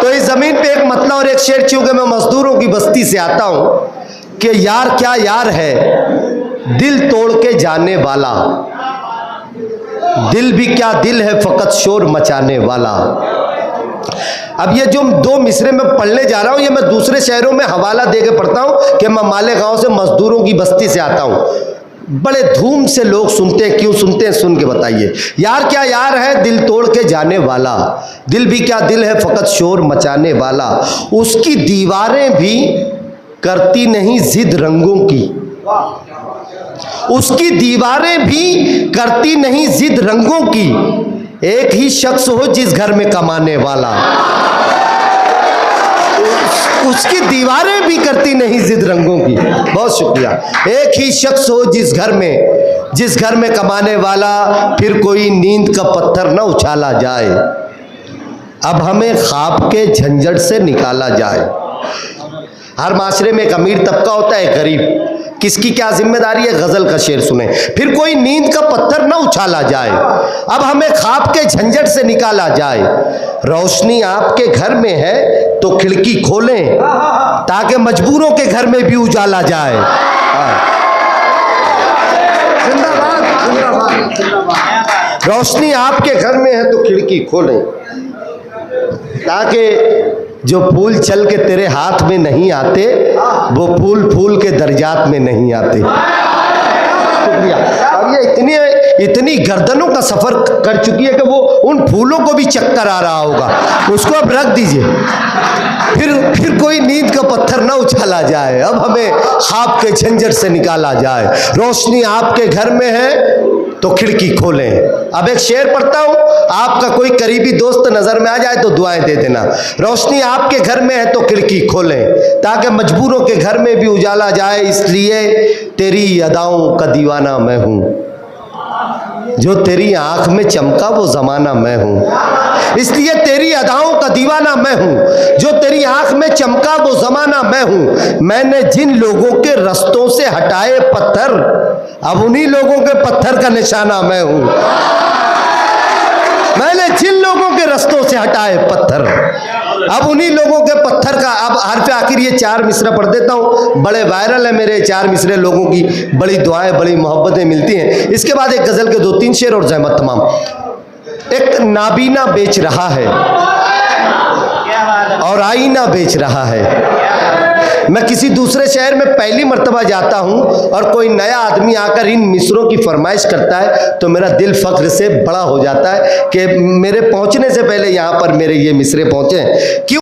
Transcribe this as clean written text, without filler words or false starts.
तो इस ज़मीन पे एक मतलब और एक शेर, चूँकि मैं मज़दूरों की बस्ती से आता हूँ, कि यार क्या यार है दिल तोड़ के जाने वाला, दिल भी क्या दिल है फ़कत शोर मचाने वाला। अब ये जो दो मिसरे में पढ़ने जा रहा हूँ, ये मैं दूसरे शहरों में हवाला दे के पढ़ता हूँ कि मैं मालेगांव से मज़दूरों की बस्ती से आता हूँ। बड़े धूम से लोग सुनते हैं, क्यों सुनते हैं सुन के बताइए। यार क्या यार है दिल तोड़ के जाने वाला, दिल भी क्या दिल है फ़कत शोर मचाने वाला। उसकी दीवारें भी करती नहीं जिद रंगों की, उसकी दीवारें भी करती नहीं जिद रंगों की। एक ही शख्स हो जिस घर में कमाने वाला, उसकी दीवारें भी करती नहीं जिद रंगों की। बहुत शुक्रिया। एक ही शख्स हो जिस घर में कमाने वाला, फिर कोई नींद का पत्थर न उछाला जाए, अब हमें ख्वाब के झंझट से निकाला जाए। हर माशरे में एक अमीर तबका होता है, गरीब, किसकी क्या जिम्मेदारी है। गजल का शेर सुने। फिर कोई नींद का पत्थर न उछाला जाए, अब हमें ख्वाब के झंझट से निकाला जाए। रोशनी आपके घर में है तो खिड़की खोलें, ताकि मजबूरों के घर में भी उजाला जाए। जिंदाबाद जिंदाबाद जिंदाबाद। रोशनी आपके घर में है तो खिड़की खोलें, ताकि जो फूल चल के तेरे हाथ में नहीं आते, वो फूल फूल के दर्जात में नहीं आते। शुक्रिया। अब ये इतनी गर्दनों का सफ़र कर चुकी है कि वो उन फूलों को भी चक्कर आ रहा होगा, उसको अब रख दीजिए। फिर कोई नींद का पत्थर ना उछाला जाए, अब हमें ख्वाब के झंझट से निकाला जाए। रोशनी आपके घर में है तो खिड़की खोलें। अब एक शेर पढ़ता हूँ, आपका कोई करीबी दोस्त नज़र में आ जाए तो दुआएं दे देना। रोशनी आपके घर में है तो खिड़की खोलें, ताकि मजबूरों के घर में भी उजाला जाए। इसलिए तेरी अदाओं का दीवाना मैं हूँ, जो तेरी आंख में चमका वो ज़माना मैं हूँ। इसलिए तेरी अदाओं का दीवाना मैं हूँ, जो तेरी आंख में चमका वो ज़माना मैं हूँ। मैंने जिन लोगों के रस्तों से हटाए पत्थर, अब उन्हीं लोगों के पत्थर का निशाना मैं हूँ। मैंने जिन लोगों के रस्तों से हटाए पत्थर, अब उन्हीं लोगों के पत्थर का। अब हरफ आखिर ये 4 मिसरा पढ़ देता हूँ, बड़े वायरल है मेरे 4 मिसरे, लोगों की बड़ी दुआएं बड़ी मोहब्बतें मिलती हैं। इसके बाद एक गज़ल के 2-3 शेर और ज़हमत तमाम। एक नाबीना बेच रहा है और आईना बेच रहा है। मैं किसी दूसरे शहर में पहली मर्तबा जाता हूँ और कोई नया आदमी आकर इन मिसरों की फरमाइश करता है तो मेरा दिल फ़ख्र से बड़ा हो जाता है कि मेरे पहुँचने से पहले यहाँ पर मेरे ये मिसरे पहुँचे। क्यों